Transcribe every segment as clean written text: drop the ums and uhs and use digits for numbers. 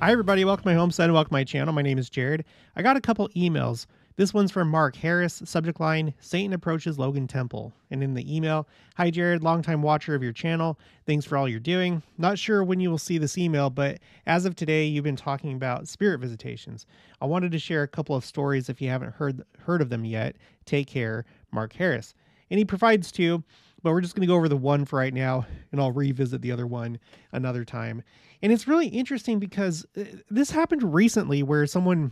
Hi everybody, welcome to my homestead and welcome to my channel. My name is Jared. I got a couple emails. This one's from Mark Harris, subject line, Satan approaches Logan Temple. And in the email, hi Jared, longtime watcher of your channel. Thanks for all you're doing. Not sure when you will see this email, but as of today, you've been talking about spirit visitations. I wanted to share a couple of stories if you haven't heard of them yet. Take care, Mark Harris. And he provides two, but we're just going to go over the one for right now, and I'll revisit the other one another time. And it's really interesting because this happened recently where someone,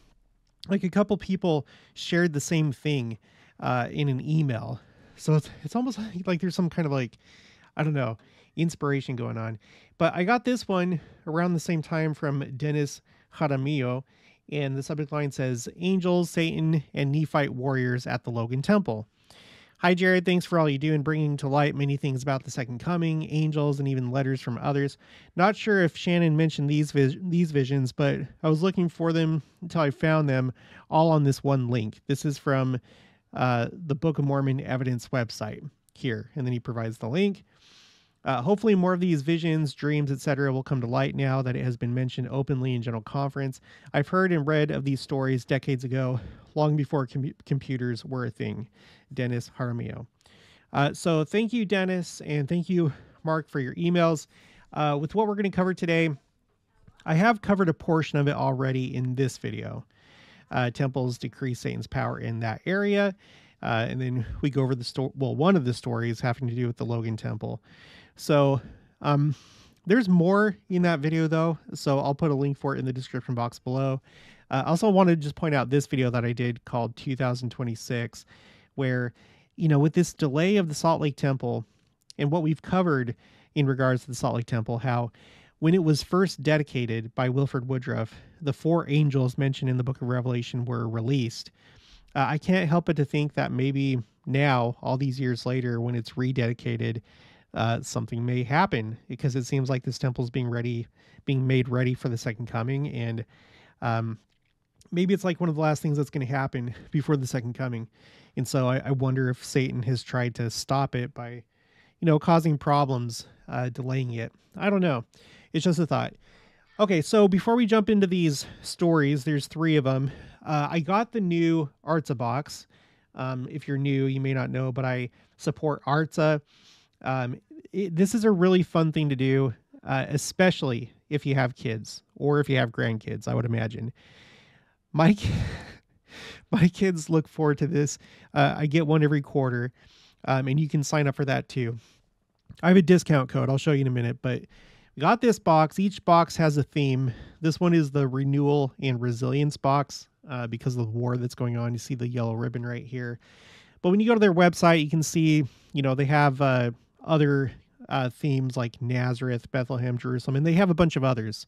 like a couple people, shared the same thing in an email. So it's almost like there's some kind of like, I don't know, inspiration going on. But I got this one around the same time from Dennis Jaramillo, and the subject line says, Angels, Satan, and Nephite warriors at the Logan Temple. Hi, Jared. Thanks for all you do in bringing to light many things about the second coming, angels, and even letters from others. Not sure if Shannon mentioned these visions, but I was looking for them until I found them all on this one link. This is from the Book of Mormon Evidence website here, and then he provides the link. Hopefully more of these visions, dreams, etc. will come to light now that it has been mentioned openly in general conference. I've heard and read of these stories decades ago, long before computers were a thing. Dennis Jaramillo. So thank you, Dennis, and thank you, Mark, for your emails. With what we're going to cover today, I have covered a portion of it already in this video. Temples decrease Satan's power in that area. And then we go over one of the stories having to do with the Logan Temple. So there's more in that video, though, so I'll put a link for it in the description box below. I also wanted to just point out this video that I did called 2026, where, you know, with this delay of the Salt Lake Temple and what we've covered in regards to the Salt Lake Temple, how when it was first dedicated by Wilford Woodruff, the 4 angels mentioned in the book of Revelation were released. I can't help but to think that maybe now, all these years later, when it's rededicated, something may happen, because it seems like this temple is being made ready for the second coming. And maybe it's like one of the last things that's going to happen before the second coming. And so I wonder if Satan has tried to stop it by, you know, causing problems, delaying it. I don't know. It's just a thought. Okay, so before we jump into these stories, there's 3 of them. I got the new Artza box. If you're new, you may not know, but I support Artza. This is a really fun thing to do, especially if you have kids or if you have grandkids, I would imagine. My kids look forward to this. I get one every quarter, and you can sign up for that too. I have a discount code. I'll show you in a minute, but we got this box. Each box has a theme. This one is the Renewal and Resilience box because of the war that's going on. You see the yellow ribbon right here. But when you go to their website, you can see, you know, they have other themes like Nazareth, Bethlehem, Jerusalem, and they have a bunch of others.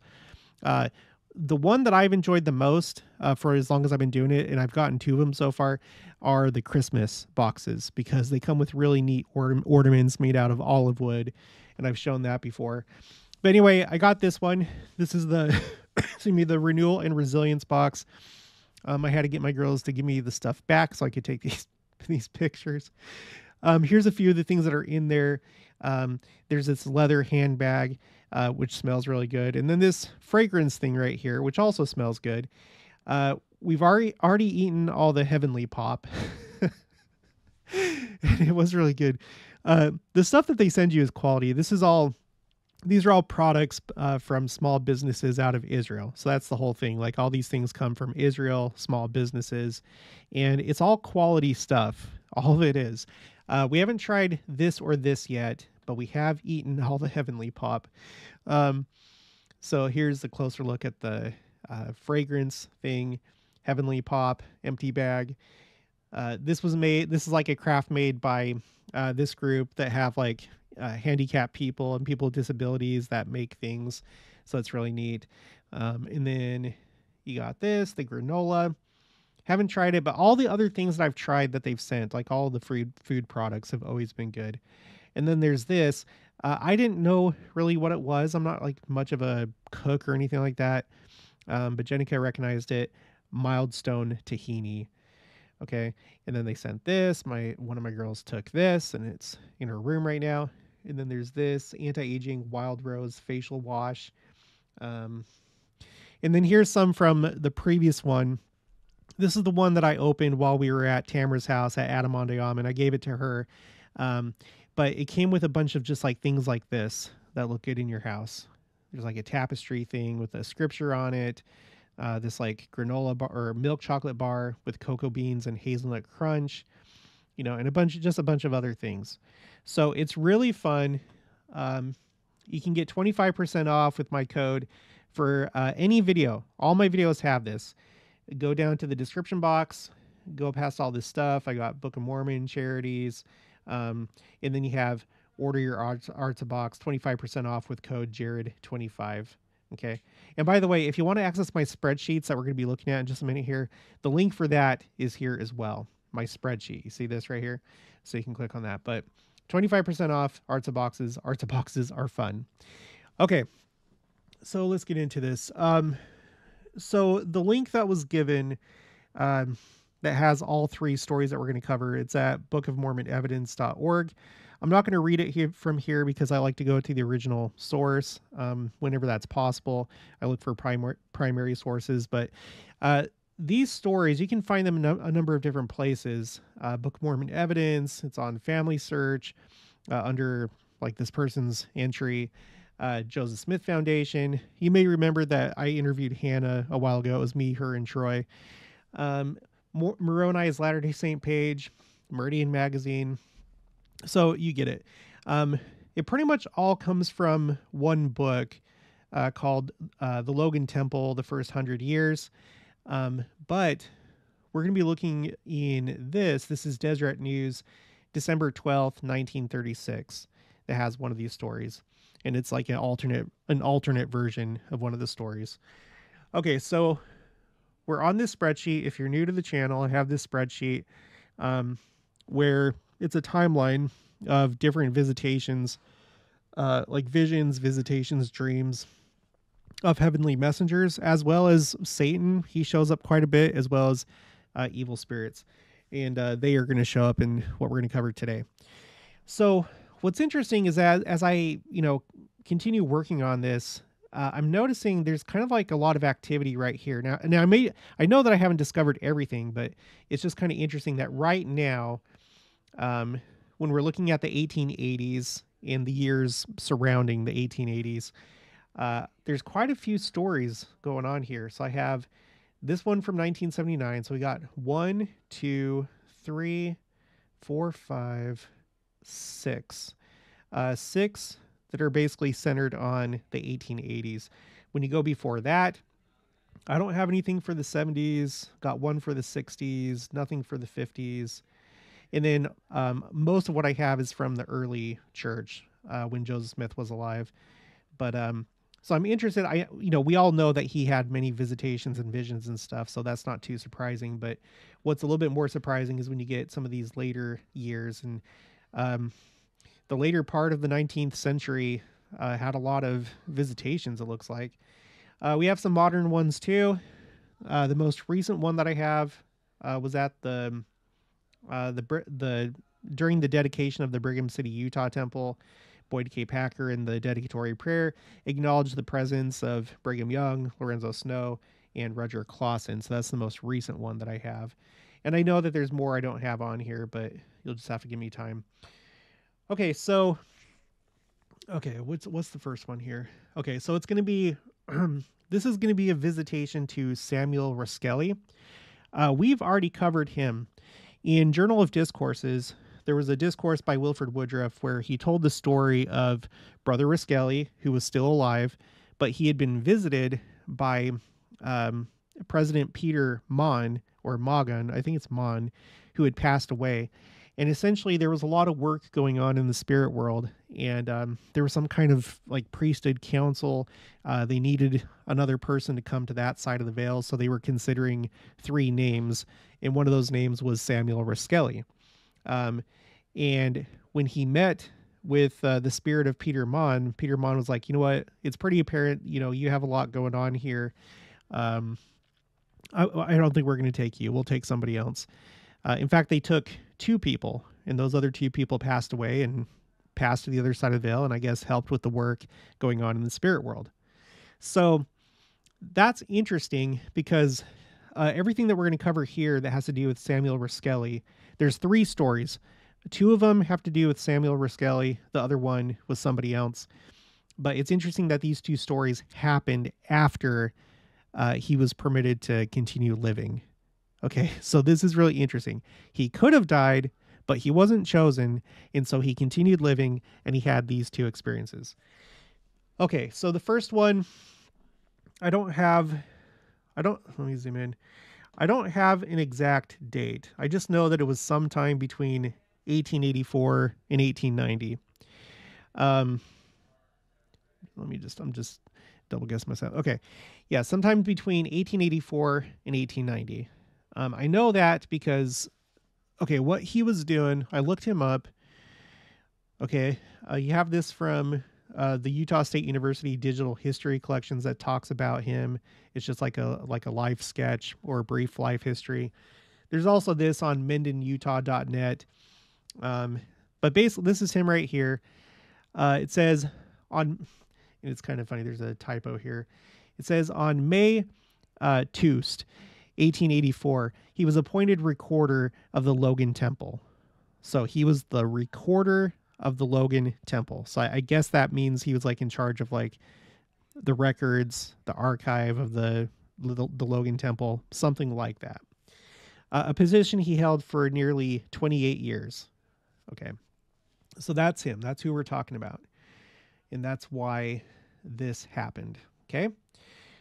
The one that I've enjoyed the most for as long as I've been doing it, and I've gotten 2 of them so far, are the Christmas boxes, because they come with really neat ornaments made out of olive wood, and I've shown that before. But anyway, I got this one. This is the the Renewal and Resilience box. I had to get my girls to give me the stuff back so I could take these pictures. Here's a few of the things that are in there. There's this leather handbag, which smells really good. And then this fragrance thing right here, which also smells good. We've already eaten all the heavenly pop. And it was really good. The stuff that they send you is quality. These are all products from small businesses out of Israel. So that's the whole thing. Like, all these things come from Israel, small businesses, and it's all quality stuff. All of it is. We haven't tried this or this yet, but we have eaten all the heavenly pop. So here's the closer look at the fragrance thing, heavenly pop, empty bag. This is like a craft made by this group that have like handicapped people and people with disabilities that make things. So it's really neat. And then you got this, the granola. Haven't tried it, but all the other things that I've tried that they've sent, like all the food products, have always been good. And then there's this. I didn't know really what it was. I'm not like much of a cook or anything like that. But Jenica recognized it. Mild Stone Tahini. Okay. And then they sent this. One of my girls took this, and it's in her room right now. And then there's this anti-aging wild rose facial wash. And then here's some from the previous one. This is the one that I opened while we were at Tamara's house at Adamondiam, and I gave it to her. Um, but it came with a bunch of just like things like this that look good in your house. There's like a tapestry thing with a scripture on it. This like granola bar or milk chocolate bar with cocoa beans and hazelnut crunch, and a bunch of other things. So it's really fun. You can get 25% off with my code for any video. All my videos have this. Go down to the description box, go past all this stuff. I got Book of Mormon, charities, and then you have order your Artza box, 25% off with code Jared25. Okay. And by the way, if you want to access my spreadsheets that we're going to be looking at in just a minute here, the link for that is here as well. My spreadsheet. You see this right here? So you can click on that. But 25% off Artza boxes. Artza boxes are fun. Okay. So let's get into this. So the link that was given that has all three stories that we're going to cover, it's at bookofmormonevidence.org. I'm not going to read it from here because I like to go to the original source whenever that's possible. I look for primary sources, but these stories, you can find them in a number of different places. Book of Mormon Evidence, it's on Family Search under like this person's entry. Joseph Smith Foundation. You may remember that I interviewed Hannah a while ago. It was me, her, and Troy. Moroni's Latter-day Saint page, Meridian Magazine. So you get it. It pretty much all comes from one book called The Logan Temple, The First 100 Years. But we're going to be looking in this. This is Deseret News, December 12th, 1936. That has one of these stories. And it's like an alternate version of one of the stories. Okay, so we're on this spreadsheet. If you're new to the channel, I have this spreadsheet where it's a timeline of different visitations, like visions, visitations, dreams of heavenly messengers, as well as Satan. He shows up quite a bit, as well as evil spirits. And they are going to show up in what we're going to cover today. So what's interesting is that as I, continue working on this, I'm noticing there's kind of like a lot of activity right here. Now I know that I haven't discovered everything, but it's just kind of interesting that right now, when we're looking at the 1880s and the years surrounding the 1880s, there's quite a few stories going on here. So I have this one from 1979. So we got 1, 2, 3, 4, 5, 6. 6 that are basically centered on the 1880s. When you go before that, I don't have anything for the 70s, got one for the 60s, nothing for the 50s. And then most of what I have is from the early church when Joseph Smith was alive. But so I'm interested. We all know that he had many visitations and visions and stuff, so that's not too surprising. But what's a little bit more surprising is when you get some of these later years. And the later part of the 19th century had a lot of visitations, it looks like. We have some modern ones too. The most recent one that I have was at during the dedication of the Brigham City, Utah temple. Boyd K. Packer in the dedicatory prayer acknowledged the presence of Brigham Young, Lorenzo Snow, and Roger Clausen. So that's the most recent one that I have. And I know that there's more I don't have on here, but you'll just have to give me time. Okay, so what's the first one here? Okay, so it's going to be this is going to be a visitation to Samuel Roskelley. We've already covered him in Journal of Discourses. There was a discourse by Wilford Woodruff where he told the story of Brother Roskelley, who was still alive, but he had been visited by President Peter Mon, or Magan, I think it's Mon, who had passed away. And essentially there was a lot of work going on in the spirit world, and there was some kind of like priesthood council. They needed another person to come to that side of the veil, so they were considering 3 names, and one of those names was Samuel Roskelley. And when he met with the spirit of Peter Mon was like, you know what, it's pretty apparent, you have a lot going on here. I don't think we're going to take you. We'll take somebody else. In fact, they took 2 people, and those other 2 people passed away and passed to the other side of the veil, and I guess helped with the work going on in the spirit world. So that's interesting because everything that we're going to cover here that has to do with Samuel Roskelley, there's 3 stories. 2 of them have to do with Samuel Roskelley. The other one was somebody else. But it's interesting that these 2 stories happened after he was permitted to continue living. Okay, so this is really interesting. He could have died, but he wasn't chosen, and so he continued living, and he had these 2 experiences. Okay, so the first one, let me zoom in. I don't have an exact date. I just know that it was sometime between 1884 and 1890. I'm just double guess myself. Okay. Yeah, sometime between 1884 and 1890. I know that because, okay, what he was doing, I looked him up. Okay. You have this from the Utah State University Digital History Collections that talks about him. It's just like a life sketch or a brief life history. There's also this on mendenutah.net. But basically, this is him right here. It says on, and it's kind of funny, there's a typo here. It says on May Toost, 1884, he was appointed recorder of the Logan Temple. So he was the recorder of the Logan Temple. So I guess that means he was like in charge of like the records, the archive of the Logan Temple, something like that. A position he held for nearly 28 years. Okay. So that's him. That's who we're talking about. And that's why this happened. Okay.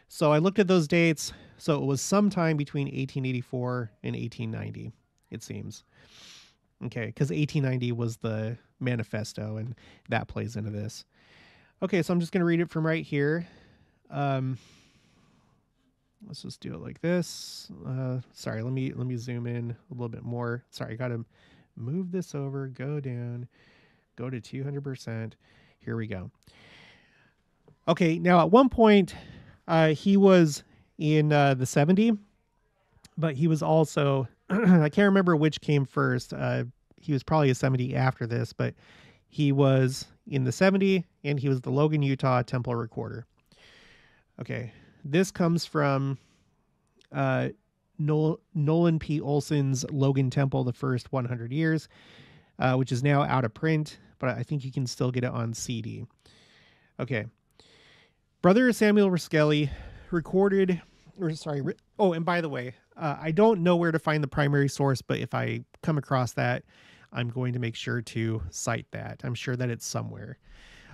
So I looked at those dates. So it was sometime between 1884 and 1890, it seems. Okay. Because 1890 was the manifesto, and that plays into this. Okay. So I'm just going to read it from right here. Let's just do it like this. Sorry, let me zoom in a little bit more. Sorry, I got to move this over, go down, go to 200%. Here we go. Okay, now at one point, he was in the 70, but he was also, I can't remember which came first. He was probably a 70 after this, but he was in the 70, and he was the Logan, Utah Temple Recorder. Okay, this comes from Nolan P. Olson's Logan Temple, the First 100 Years, which is now out of print, but I think you can still get it on CD. Okay. Brother Samuel Roskelley recorded, and by the way, I don't know where to find the primary source, but if I come across that, I'm going to make sure to cite that. I'm sure that it's somewhere.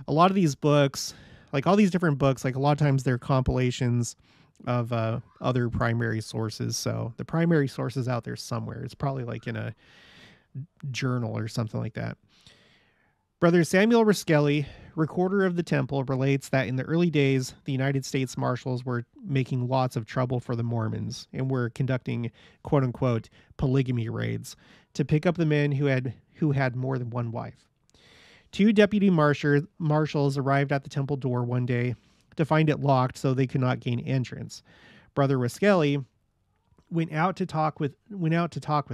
A lot of these books, like all these different books, like a lot of times they're compilations of other primary sources. So the primary source is out there somewhere. It's probably like in a journal or something like that. Brother Samuel Roskelley, recorder of the temple, relates that in the early days, the United States Marshals were making lots of trouble for the Mormons and were conducting quote unquote polygamy raids to pick up the men who had more than one wife. 2 deputy marshals arrived at the temple door one day to find it locked so they could not gain entrance. Brother Roskelley went out to talk with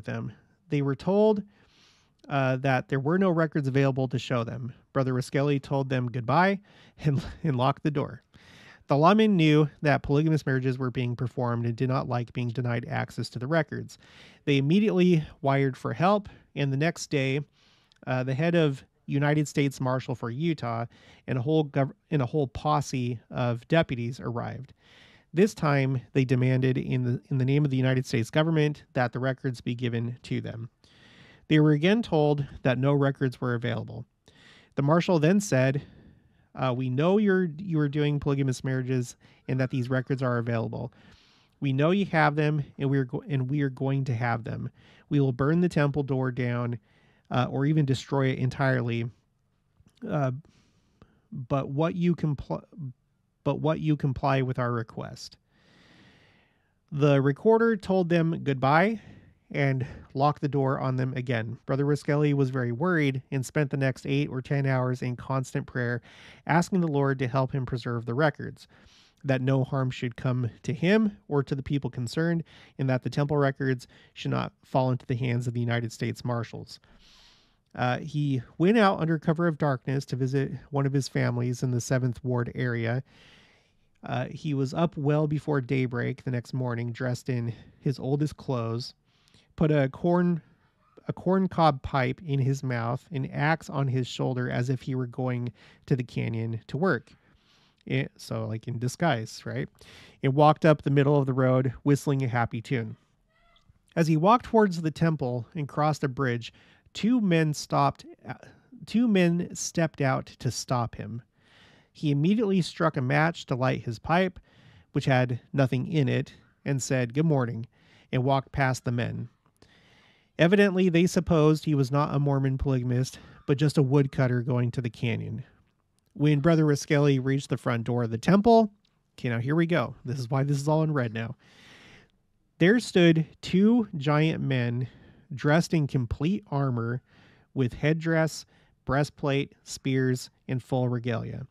them. They were told that there were no records available to show them. Brother Roskelley told them goodbye and locked the door. The lawmen knew that polygamous marriages were being performed and did not like being denied access to the records. They immediately wired for help, and the next day, the head of United States Marshal for Utah and a whole posse of deputies arrived. This time, they demanded in the name of the United States government that the records be given to them. They were again told that no records were available. The marshal then said, "We know you are doing polygamous marriages and that these records are available. We know you have them, and we are going to have them. We will burn the temple door down, or even destroy it entirely. But what you comply with our request." The recorder told them goodbye and locked the door on them again. Brother Roskelley was very worried and spent the next 8 or 10 hours in constant prayer, asking the Lord to help him preserve the records, that no harm should come to him or to the people concerned, and that the temple records should not fall into the hands of the United States Marshals. He went out under cover of darkness to visit one of his families in the 7th Ward area. He was up well before daybreak the next morning, dressed in his oldest clothes, put a corncob pipe in his mouth, an axe on his shoulder as if he were going to the canyon to work. So like in disguise, right? And walked up the middle of the road, whistling a happy tune. As he walked towards the temple and crossed a bridge, two men stepped out to stop him. He immediately struck a match to light his pipe, which had nothing in it, and said, "Good morning," and walked past the men. Evidently, they supposed he was not a Mormon polygamist, but just a woodcutter going to the canyon. When Brother Roskelley reached the front door of the temple, okay, now here we go. This is why this is all in red now. There stood two giant men dressed in complete armor with headdress, breastplate, spears, and full regalia.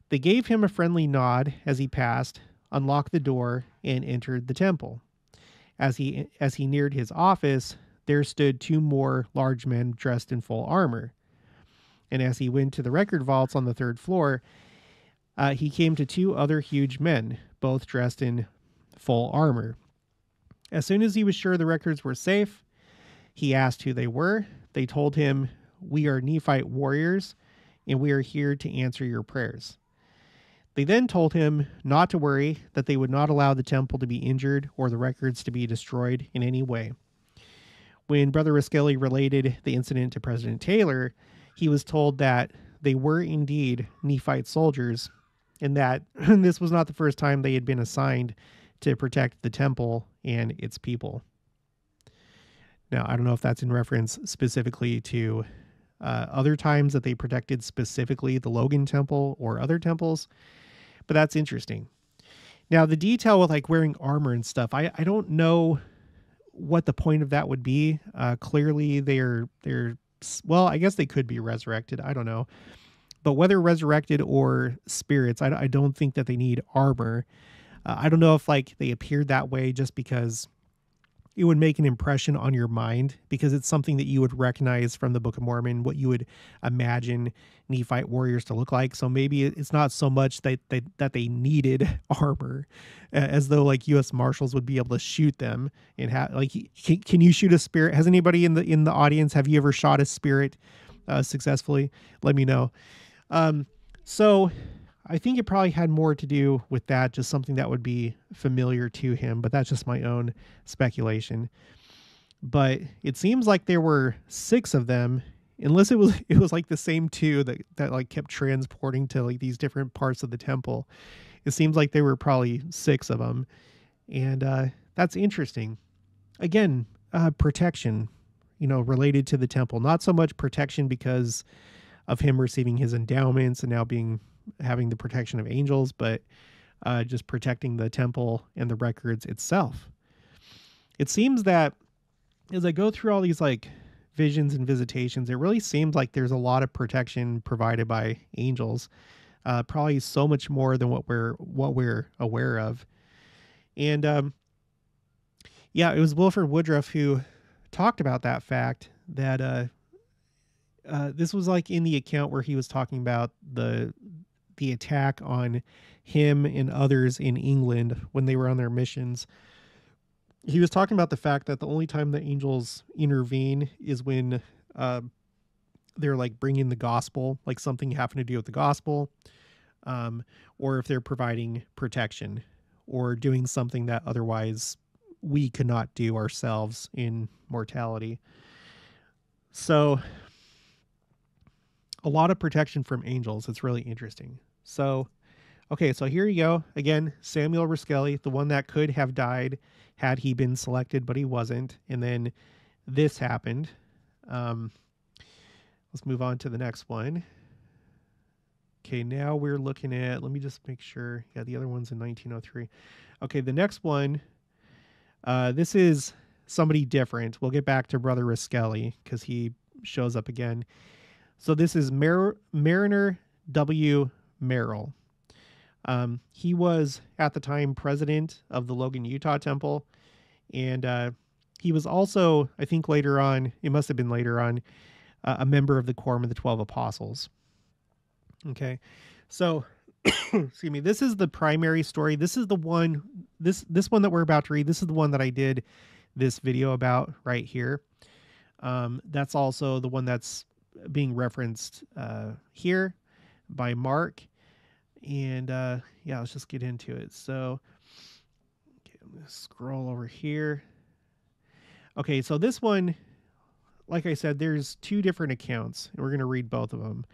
They gave him a friendly nod as he passed, unlocked the door, and entered the temple. As he neared his office, there stood two more large men dressed in full armor. And as he went to the record vaults on the third floor, he came to two other huge men, both dressed in full armor. As soon as he was sure the records were safe, he asked who they were. They told him, "We are Nephite warriors, and we are here to answer your prayers." They then told him not to worry, that they would not allow the temple to be injured or the records to be destroyed in any way. When Brother Roskelley related the incident to President Taylor, he was told that they were indeed Nephite soldiers, and that this was not the first time they had been assigned to protect the temple and its people. Now, I don't know if that's in reference specifically to other times that they protected specifically the Logan temple or other temples, but that's interesting. Now, the detail with like wearing armor and stuff, I don't know what the point of that would be. Clearly, they're well, I guess they could be resurrected. I don't know. But whether resurrected or spirits, I don't think that they need armor. I don't know if like they appeared that way just because it would make an impression on your mind, because it's something that you would recognize from the Book of Mormon, what you would imagine Nephite warriors to look like. So maybe it's not so much that they needed armor, as though like U.S. Marshals would be able to shoot them and have like, can you shoot a spirit? Has anybody in the audience, have you ever shot a spirit successfully? Let me know. So I think it probably had more to do with that, just something that would be familiar to him, but that's just my own speculation. But it seems like there were 6 of them, unless it was like the same 2 that like kept transporting to like these different parts of the temple. It seems like there were probably 6 of them. And that's interesting. Again, protection, related to the temple, not so much protection because of him receiving his endowments and now having the protection of angels, but just protecting the temple and the records itself. It seems that as I go through all these like visions and visitations, it really seems like there's a lot of protection provided by angels, probably so much more than what we're aware of. And yeah, it was Wilford Woodruff who talked about that fact, that this was like in the account where he was talking about the attack on him and others in England when they were on their missions. He was talking about the fact that the only time the angels intervene is when they're like bringing the gospel, like something having to do with the gospel, or if they're providing protection or doing something that otherwise we could not do ourselves in mortality. So a lot of protection from angels. It's really interesting. So, okay, so here you go. Again, Samuel Roskelley, the one that could have died had he been selected, but he wasn't. And then this happened. Let's move on to the next one. Okay, now we're looking at, let me just make sure. Yeah, the other one's in 1903. Okay, the next one, this is somebody different. We'll get back to Brother Roskelley because he shows up again. So this is Mariner W. Merrill. He was at the time president of the Logan, Utah temple. And he was also, I think later on, it must have been later on, a member of the Quorum of the 12 Apostles. Okay. So excuse me, this is the primary story. This is the one, this one that we're about to read. This is the one that I did this video about right here. That's also the one that's being referenced here by Mark. And yeah, let's just get into it. So okay, I'm going to scroll over here. Okay, so this one, like I said, there's two different accounts, and we're going to read both of them.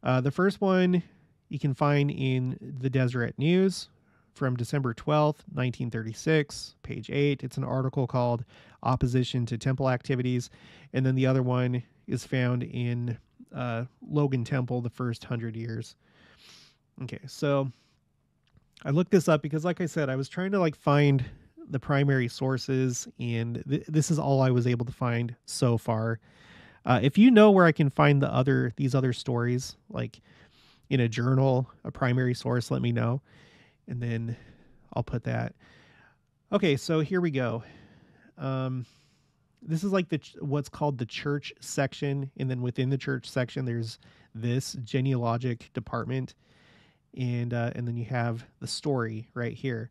The first one you can find in the Deseret News from December 12th, 1936, page 8. It's an article called Opposition to Temple Activities. And then the other one is found in Logan Temple, the first 100 years. Okay, so I looked this up because, like I said, I was trying to find the primary sources, and this is all I was able to find so far. If you know where I can find these other stories, like in a journal, a primary source, let me know, and then I'll put that. Okay, so here we go. This is like what's called the church section, and then within the church section, there's this genealogic department, and then you have the story right here.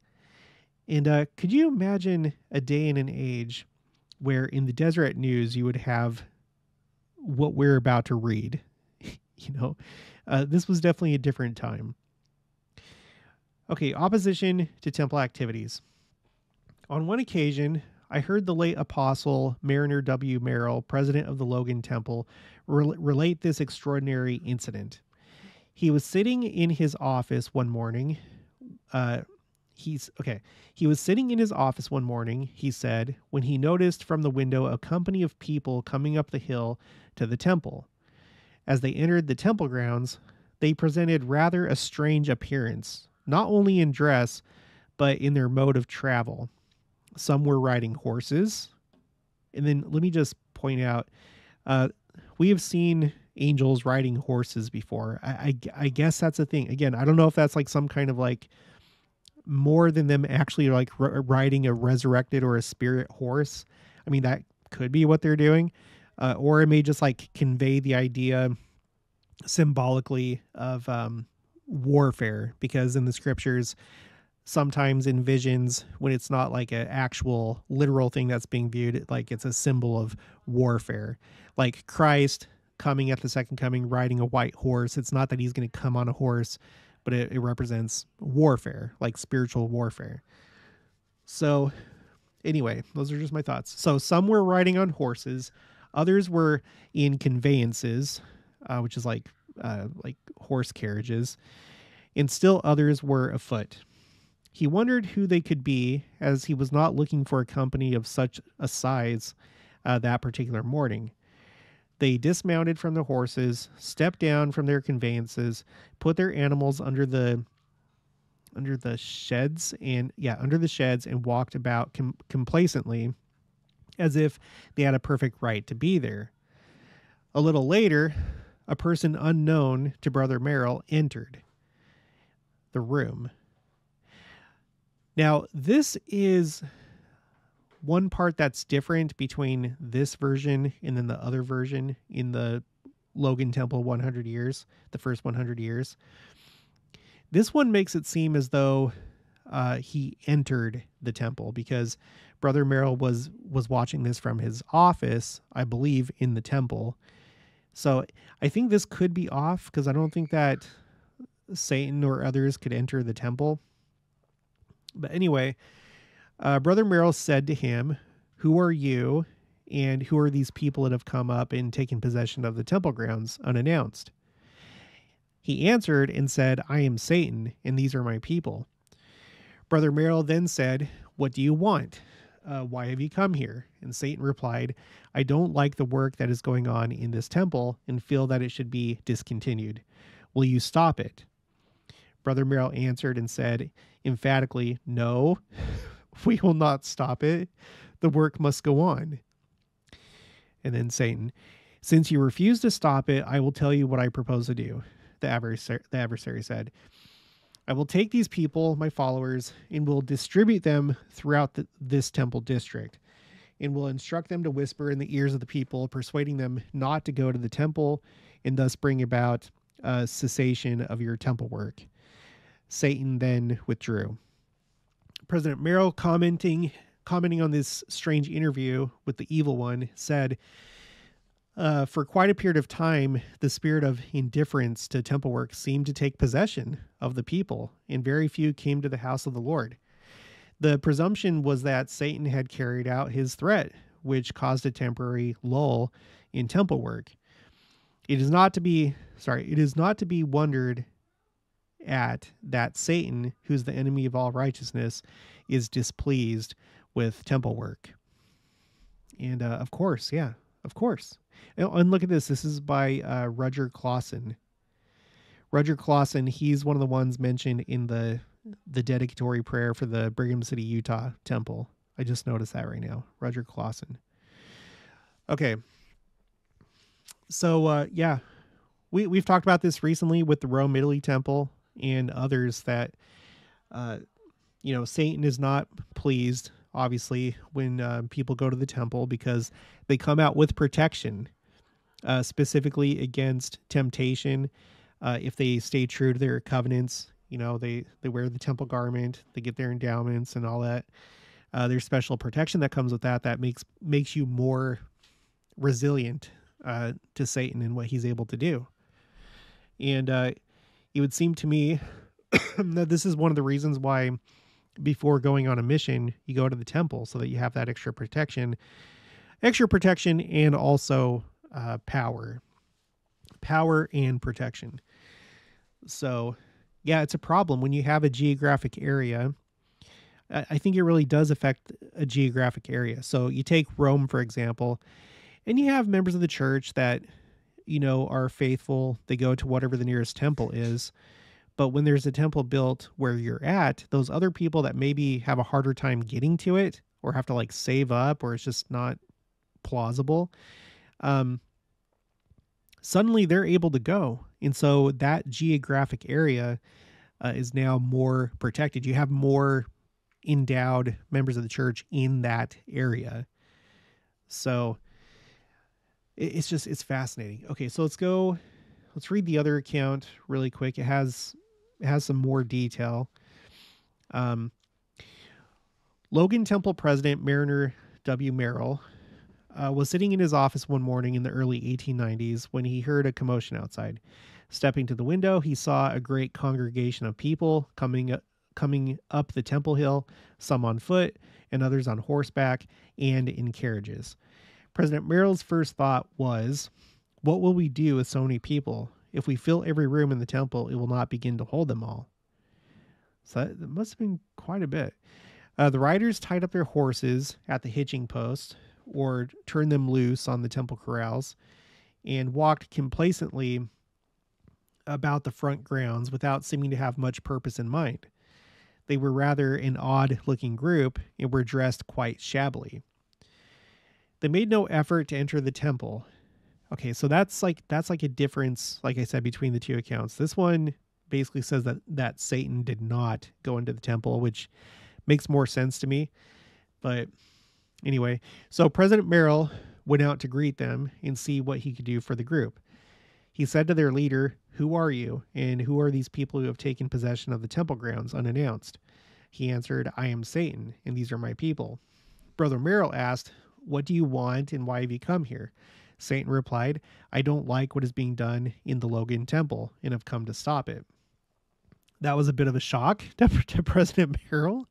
And could you imagine a day and an age where in the Deseret News you would have what we're about to read? This was definitely a different time. Okay, opposition to temple activities. On one occasion, I heard the late apostle Mariner W. Merrill, president of the Logan Temple, relate this extraordinary incident. He was sitting in his office one morning. He was sitting in his office one morning, he said, when he noticed from the window a company of people coming up the hill to the temple. As they entered the temple grounds, they presented rather a strange appearance, not only in dress, but in their mode of travel. Some were riding horses. And then let me just point out, we have seen angels riding horses before. I guess that's a thing. Again, I don't know if that's some kind of more than them actually riding a resurrected or a spirit horse. I mean, that could be what they're doing. Or it may just convey the idea symbolically of warfare, because in the scriptures, sometimes in visions, when it's not an actual literal thing that's being viewed, it's a symbol of warfare. Like Christ coming at the second coming, riding a white horse. It's not that he's going to come on a horse, but it represents warfare, spiritual warfare. So anyway, those are just my thoughts. So some were riding on horses. Others were in conveyances, which is like horse carriages. And still others were afoot. He wondered who they could be, as he was not looking for a company of such a size that particular morning. They dismounted from the horses, stepped down from their conveyances, put their animals under the sheds and walked about complacently, as if they had a perfect right to be there. A little later, a person unknown to Brother Merrill entered the room. Now, this is one part that's different between this version and then the other version in the Logan Temple 100 years, the first 100 years. This one makes it seem as though he entered the temple, because Brother Merrill was watching this from his office, I believe, in the temple. So I think this could be off, because I don't think that Satan or others could enter the temple. But anyway, Brother Merrill said to him, "Who are you, and who are these people that have come up and taken possession of the temple grounds unannounced?" He answered and said, "I am Satan, and these are my people." Brother Merrill then said, "What do you want? Why have you come here?" And Satan replied, "I don't like the work that is going on in this temple and feel that it should be discontinued. Will you stop it?" Brother Merrill answered and said emphatically, "No, we will not stop it. The work must go on." And then Satan, "Since you refuse to stop it, I will tell you what I propose to do." The adversary said, "I will take these people, my followers, and will distribute them throughout this temple district, and will instruct them to whisper in the ears of the people, persuading them not to go to the temple, and thus bring about a cessation of your temple work. Satan then withdrew. President Merrill, commenting on this strange interview with the evil one, said, for quite a period of time, the spirit of indifference to temple work seemed to take possession of the people, and very few came to the house of the Lord. The presumption was that Satan had carried out his threat, which caused a temporary lull in temple work. It is not to be wondered at that Satan, who's the enemy of all righteousness, is displeased with temple work. And of course. And look at this. This is by Roger Clausen. Roger Clausen, he's one of the ones mentioned in the dedicatory prayer for the Brigham City, Utah temple. I just noticed that right now. Roger Clausen. Okay. So, we've talked about this recently with the Rome, Italy temple and others that, Satan is not pleased, obviously, when people go to the temple, because they come out with protection, specifically against temptation. If they stay true to their covenants, they wear the temple garment, they get their endowments and all that. There's special protection that comes with that makes you more resilient to Satan and what he's able to do. And it would seem to me that this is one of the reasons why before going on a mission, you go to the temple, so that you have that extra protection and also power and protection. So yeah, it's a problem when you have a geographic area. I think it really does affect a geographic area. So you take Rome, for example, and you have members of the church that, are faithful. They go to whatever the nearest temple is. But when there's a temple built where you're at, those other people that maybe have a harder time getting to it, or have to save up, or it's just not plausible, suddenly they're able to go. And so that geographic area is now more protected. You have more endowed members of the church in that area. So it's fascinating. Okay, so let's read the other account really quick. It has some more detail. Logan Temple President Mariner W. Merrill was sitting in his office one morning in the early 1890s when he heard a commotion outside. Stepping to the window, he saw a great congregation of people coming up the temple hill, some on foot and others on horseback and in carriages. President Merrill's first thought was, what will we do with so many people? If we fill every room in the temple, it will not begin to hold them all. So that must have been quite a bit. The riders tied up their horses at the hitching post or turned them loose on the temple corrals and walked complacently about the front grounds without seeming to have much purpose in mind. They were rather an odd-looking group and were dressed quite shabbily. They made no effort to enter the temple. Okay, so that's like a difference, like I said, between the two accounts. This one basically says that Satan did not go into the temple, which makes more sense to me. But anyway, so President Merrill went out to greet them and see what he could do for the group. He said to their leader, "Who are you, and who are these people who have taken possession of the temple grounds unannounced?" He answered, "I am Satan, and these are my people." Brother Merrill asked, "What do you want, and why have you come here?" Satan replied, "I don't like what is being done in the Logan temple, and have come to stop it." That was a bit of a shock to President Merrill,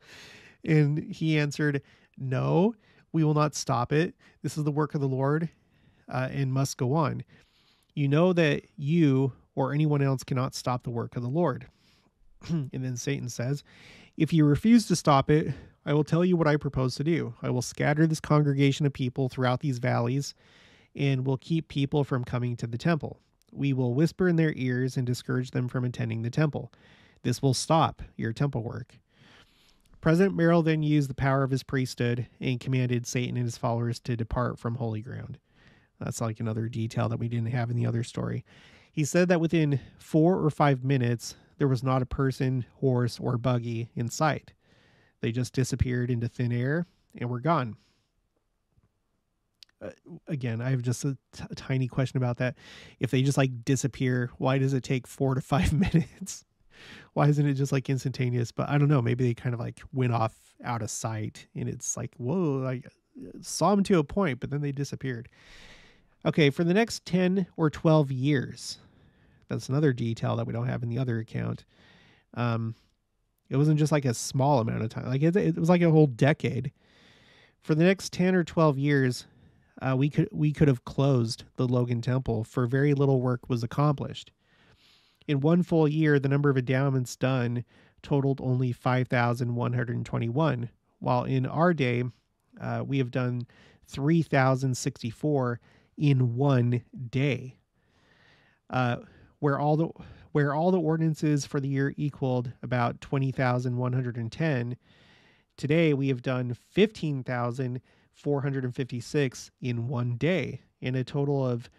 and he answered, "No, we will not stop it. This is the work of the Lord, and must go on. You know that you or anyone else cannot stop the work of the Lord." And then Satan says, "If you refuse to stop it, I will tell you what I propose to do. I will scatter this congregation of people throughout these valleys and will keep people from coming to the temple. We will whisper in their ears and discourage them from attending the temple. This will stop your temple work." President Merrill then used the power of his priesthood and commanded Satan and his followers to depart from holy ground. That's like another detail that we didn't have in the other story. He said that within 4 or 5 minutes, there was not a person, horse, or buggy in sight. They just disappeared into thin air and were gone. Again, I have just a tiny question about that. If they just disappear, why does it take 4 to 5 minutes? Why isn't it just like instantaneous? But I don't know. Maybe they kind of like went off out of sight, and it's like, whoa, I saw them to a point, but then they disappeared. Okay, for the next 10 or 12 years, that's another detail that we don't have in the other account. It wasn't just like a small amount of time. Like it was like a whole decade. For the next 10 or 12 years, we could have closed the Logan Temple, for very little work was accomplished. In one full year, the number of endowments done totaled only 5,121, while in our day, we have done 3,064 in one day. Where all the ordinances for the year equaled about 20,110, today we have done 15,456 in one day, in a total of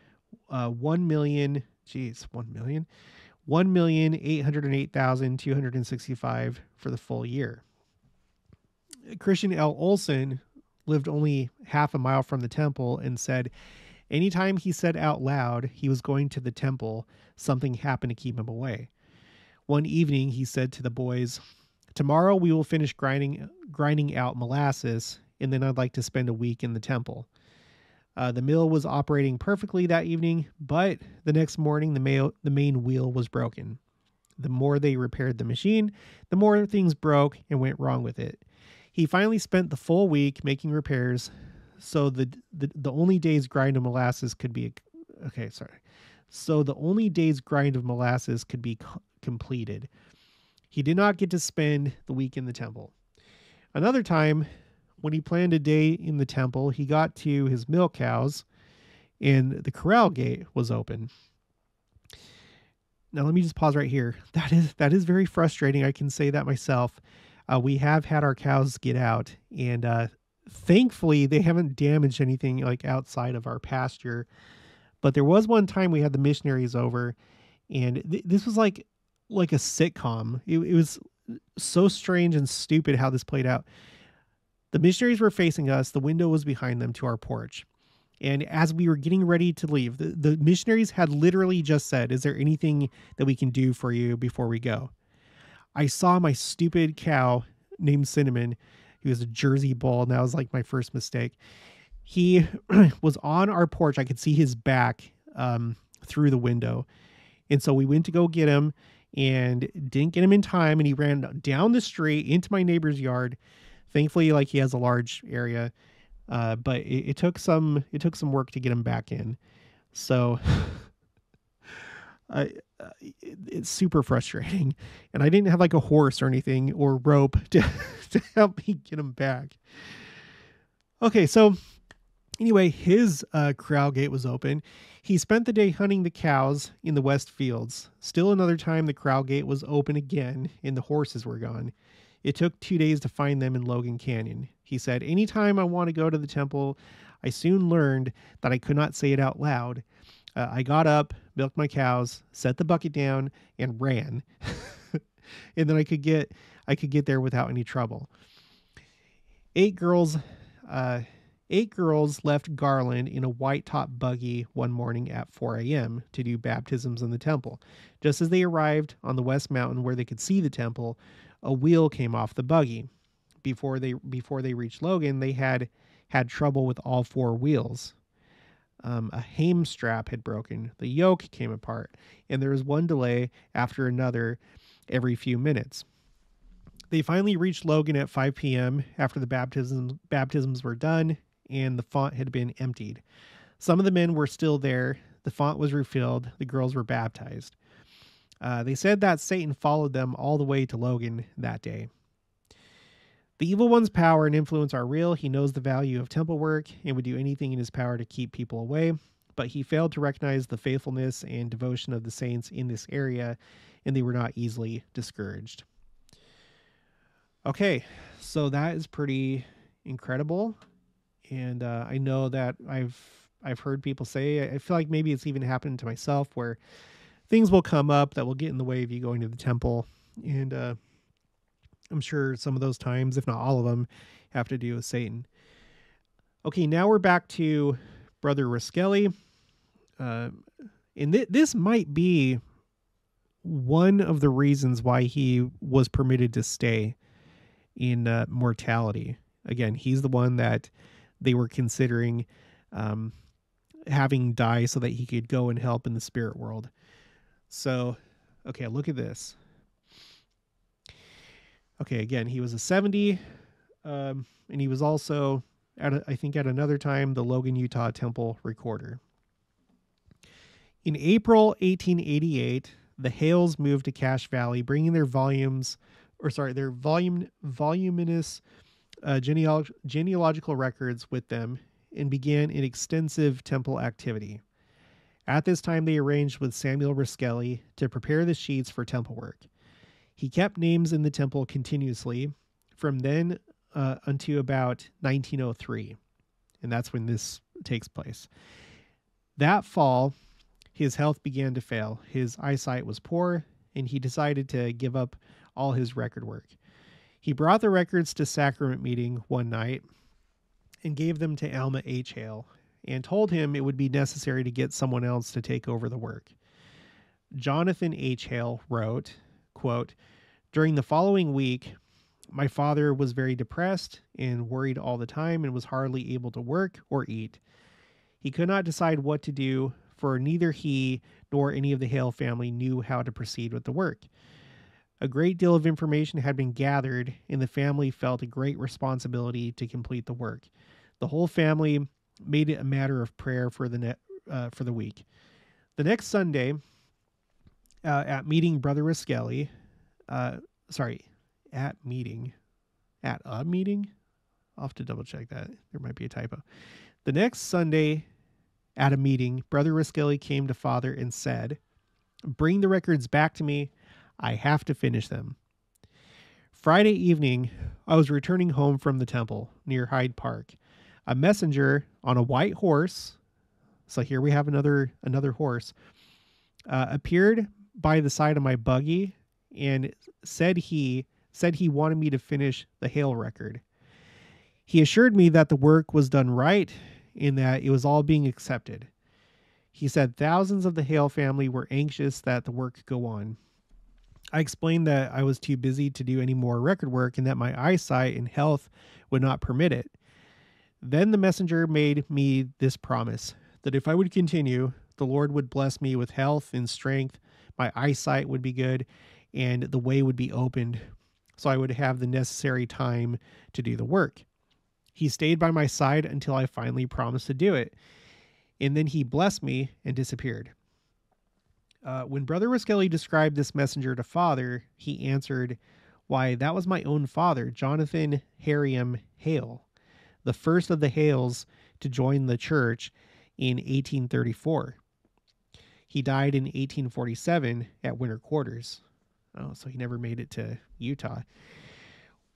1,808,265 for the full year. Christian L. Olson lived only half a mile from the temple and said, anytime he said out loud he was going to the temple, something happened to keep him away. One evening he said to the boys, tomorrow we will finish grinding out molasses, and then I'd like to spend a week in the temple. The mill was operating perfectly that evening, but the next morning the main wheel was broken. The more they repaired the machine, the more things broke and went wrong with it. He finally spent the full week making repairs, so the only day's grind of molasses could be completed. He did not get to spend the week in the temple. Another time, when he planned a day in the temple, he got to his milk cows, and the corral gate was open. Now, let me just pause right here. That is very frustrating. I can say that myself. We have had our cows get out, and thankfully they haven't damaged anything like outside of our pasture. But there was one time we had the missionaries over, and this was like a sitcom. It was so strange and stupid how this played out. The missionaries were facing us. The window was behind them to our porch. And as we were getting ready to leave, the missionaries had literally just said, is there anything that we can do for you before we go? I saw my stupid cow named Cinnamon. He was a Jersey bull, and that was like my first mistake. He was on our porch. I could see his back through the window. And so we went to go get him and didn't get him in time. And he ran down the street into my neighbor's yard. Thankfully, like, he has a large area, but it took some work to get him back in. So it's super frustrating, and I didn't have like a horse or anything or rope to help me get him back. Okay, so anyway, his corral gate was open. He spent the day hunting the cows in the west fields. Still another time the corral gate was open again, and the horses were gone. It took 2 days to find them in Logan Canyon. He said, anytime I want to go to the temple, I soon learned that I could not say it out loud. I got up, milked my cows, set the bucket down, and ran. And then I could get there without any trouble. 8 girls left Garland in a white top buggy one morning at 4 a.m. to do baptisms in the temple. Just as they arrived on the west mountain where they could see the temple, a wheel came off the buggy. Before they reached Logan, they had trouble with all 4 wheels. A hame strap had broken, the yoke came apart, and there was one delay after another every few minutes. They finally reached Logan at 5 p.m. after the baptisms were done and the font had been emptied. Some of the men were still there. The font was refilled. The girls were baptized. They said that Satan followed them all the way to Logan that day. The evil one's power and influence are real. He knows the value of temple work and would do anything in his power to keep people away, but he failed to recognize the faithfulness and devotion of the saints in this area, and they were not easily discouraged. Okay, so that is pretty incredible, and I know that I've heard people say, I feel like maybe it's even happened to myself, where things will come up that will get in the way of you going to the temple, and I'm sure some of those times, if not all of them, have to do with Satan. Okay, now we're back to Brother Roskelley. And this might be one of the reasons why he was permitted to stay in mortality. Again, he's the one that they were considering having die so that he could go and help in the spirit world. So, okay, look at this. Okay, again, he was a 70, and he was also, I think at another time, the Logan, Utah temple recorder. In April 1888, the Hales moved to Cache Valley, bringing their voluminous genealogical records with them, and began an extensive temple activity. At this time, they arranged with Samuel Roskelley to prepare the sheets for temple work. He kept names in the temple continuously from then until about 1903, and that's when this takes place. That fall, his health began to fail. His eyesight was poor, and he decided to give up all his record work. He brought the records to sacrament meeting one night and gave them to Alma H. Hale and told him it would be necessary to get someone else to take over the work. Jonathan H. Hale wrote, quote, "During the following week, my father was very depressed and worried all the time and was hardly able to work or eat. He could not decide what to do, for neither he nor any of the Hale family knew how to proceed with the work. A great deal of information had been gathered, and the family felt a great responsibility to complete the work. The whole family made it a matter of prayer for the week. The next Sunday, at meeting Brother Roskelley, I'll have to double check that. There might be a typo. The next Sunday at a meeting, Brother Roskelley came to Father and said, 'Bring the records back to me. I have to finish them.' Friday evening, I was returning home from the temple near Hyde Park. A messenger on a white horse," so here we have another horse, appeared by the side of my buggy and said he wanted me to finish the Hale record. He assured me that the work was done right and that it was all being accepted. He said thousands of the Hale family were anxious that the work go on. I explained that I was too busy to do any more record work and that my eyesight and health would not permit it. Then the messenger made me this promise, that if I would continue, the Lord would bless me with health and strength, my eyesight would be good, and the way would be opened, so I would have the necessary time to do the work. He stayed by my side until I finally promised to do it, and then he blessed me and disappeared. When Brother Roskelley described this messenger to Father, he answered, 'Why, that was my own father, Jonathan Harriam Hale, the first of the Hales to join the church in 1834. He died in 1847 at winter quarters.'" Oh, so he never made it to Utah.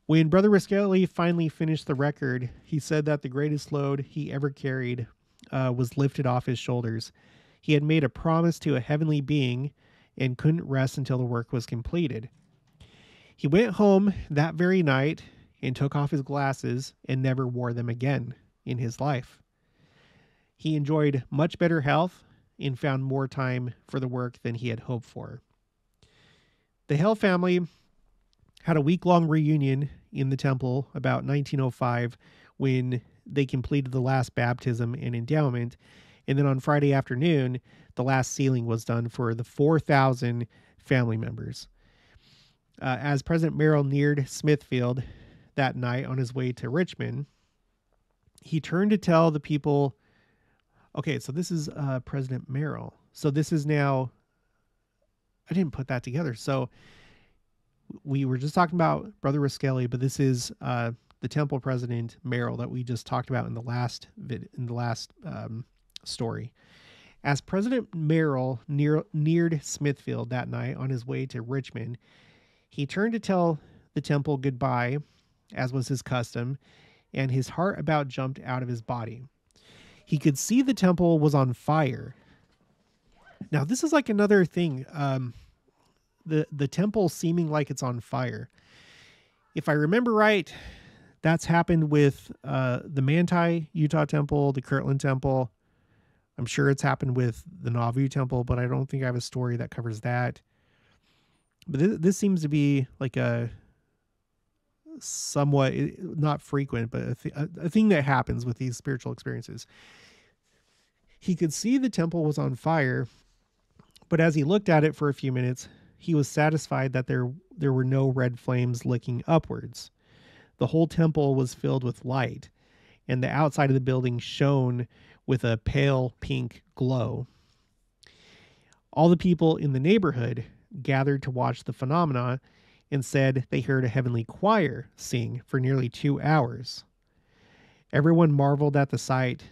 When Brother Roskelley finally finished the record, he said that the greatest load he ever carried was lifted off his shoulders. He had made a promise to a heavenly being and couldn't rest until the work was completed. He went home that very night and took off his glasses and never wore them again in his life. He enjoyed much better health and found more time for the work than he had hoped for. The Hale family had a week-long reunion in the temple about 1905 when they completed the last baptism and endowment, and then on Friday afternoon, the last sealing was done for the 4,000 family members. As President Merrill neared Smithfield that night on his way to Richmond, he turned to tell the people, okay, so this is President Merrill. So this is now, I didn't put that together. So we were just talking about Brother Roskelley, but this is the temple president Merrill that we just talked about in the last story. As President Merrill neared Smithfield that night on his way to Richmond, he turned to tell the temple goodbye, as was his custom, and his heart about jumped out of his body. He could see the temple was on fire. Now, this is like another thing, the temple seeming like it's on fire. If I remember right, that's happened with the Manti, Utah temple, the Kirtland temple. I'm sure it's happened with the Nauvoo temple, but I don't think I have a story that covers that. But this seems to be like a somewhat, not frequent, but a thing that happens with these spiritual experiences. He could see the temple was on fire, but as he looked at it for a few minutes, he was satisfied that there were no red flames licking upwards. The whole temple was filled with light, and the outside of the building shone with a pale pink glow. All the people in the neighborhood gathered to watch the phenomena and said they heard a heavenly choir sing for nearly 2 hours. Everyone marveled at the sight,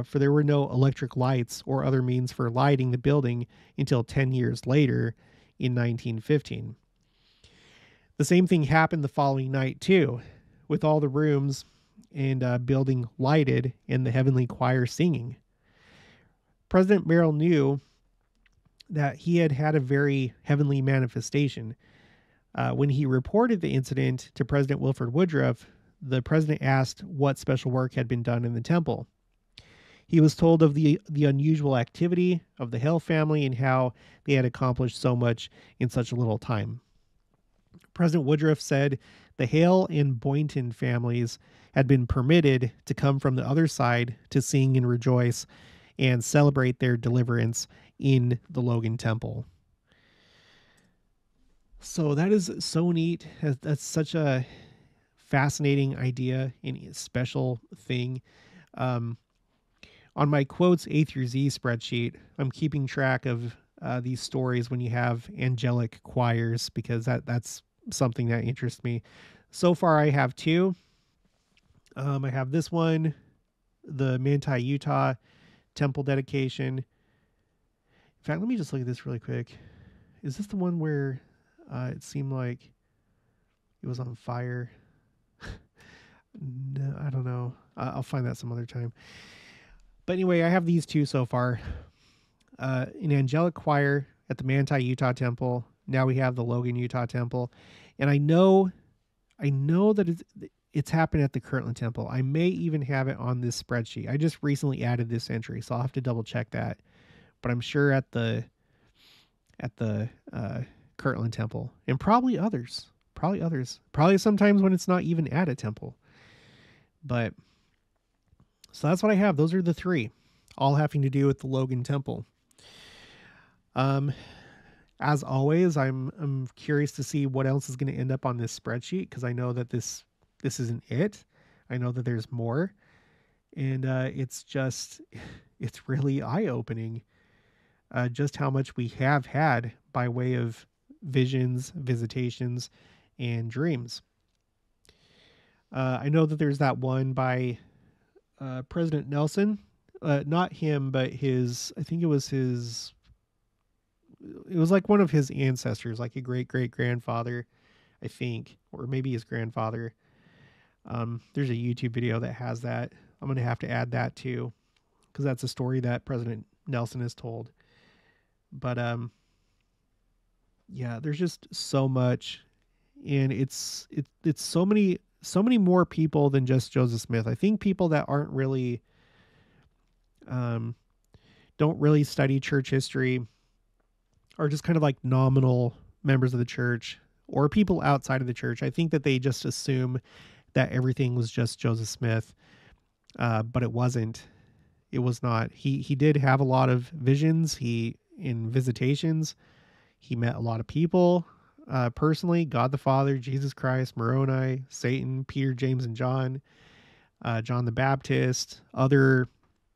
for there were no electric lights or other means for lighting the building until 10 years later in 1915. The same thing happened the following night too, with all the rooms and building lighted and the heavenly choir singing. President Merrill knew that he had had a very heavenly manifestation. When he reported the incident to President Wilford Woodruff, the president asked what special work had been done in the temple. He was told of the unusual activity of the Hale family and how they had accomplished so much in such a little time. President Woodruff said the Hale and Boynton families had been permitted to come from the other side to sing and rejoice and celebrate their deliverance in the Logan temple. So that is so neat. That's such a fascinating idea and special thing. On my quotes A through Z spreadsheet, I'm keeping track of these stories when you have angelic choirs, because that's something that interests me. So far, I have 2. I have this one, the Manti, Utah temple dedication. In fact, let me just look at this really quick. Is this the one where it seemed like it was on fire? No, I don't know. I'll find that some other time. But anyway, I have these 2 so far. An angelic choir at the Manti, Utah temple. Now we have the Logan, Utah temple. And I know that it's happened at the Kirtland temple. I may even have it on this spreadsheet. I just recently added this entry, so I'll have to double check that. But I'm sure at the Kirtland temple, and probably others. Probably sometimes when it's not even at a temple. But so that's what I have. Those are the 3, all having to do with the Logan temple. As always, I'm curious to see what else is going to end up on this spreadsheet, because I know that this isn't it. I know that there's more, and it's really eye-opening just how much we have had by way of visions, visitations, and dreams. I know that there's that one by President Nelson, not him, but I think it was like one of his ancestors, like a great-great-grandfather, I think, or maybe his grandfather. There's a YouTube video that has that. I'm going to have to add that too, because that's a story that President Nelson has told. But yeah, there's just so much, and it's so many more people than just Joseph Smith. I think people that aren't really don't really study church history, are just kind of like nominal members of the church or people outside of the church. I think that they just assume that everything was just Joseph Smith, but it wasn't. It was not. He did have a lot of visions. In visitations, he met a lot of people personally: God the Father, Jesus Christ, Moroni, Satan, Peter, James, and John, John the Baptist, other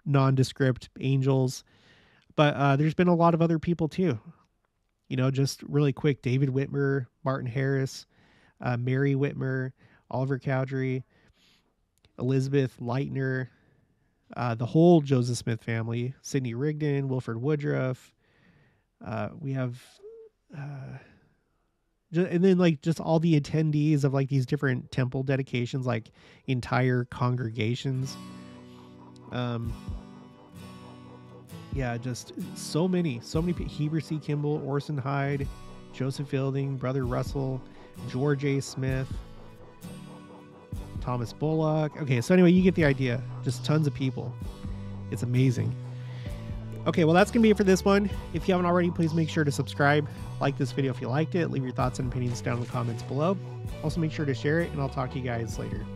nondescript angels. But there's been a lot of other people too. Just really quick: David Whitmer, Martin Harris, Mary Whitmer, Oliver Cowdery, Elizabeth Leitner, the whole Joseph Smith family, Sidney Rigdon, Wilford Woodruff. We have, and then like just all the attendees of like these different temple dedications, like entire congregations. Yeah, just so many people. Heber C. Kimball, Orson Hyde, Joseph Fielding, Brother Russell, George A. Smith, Thomas Bullock. Okay, so anyway, you get the idea. Just tons of people. It's amazing. Okay, well, that's going to be it for this one. If you haven't already, please make sure to subscribe, like this video if you liked it, leave your thoughts and opinions down in the comments below. Also, make sure to share it, and I'll talk to you guys later.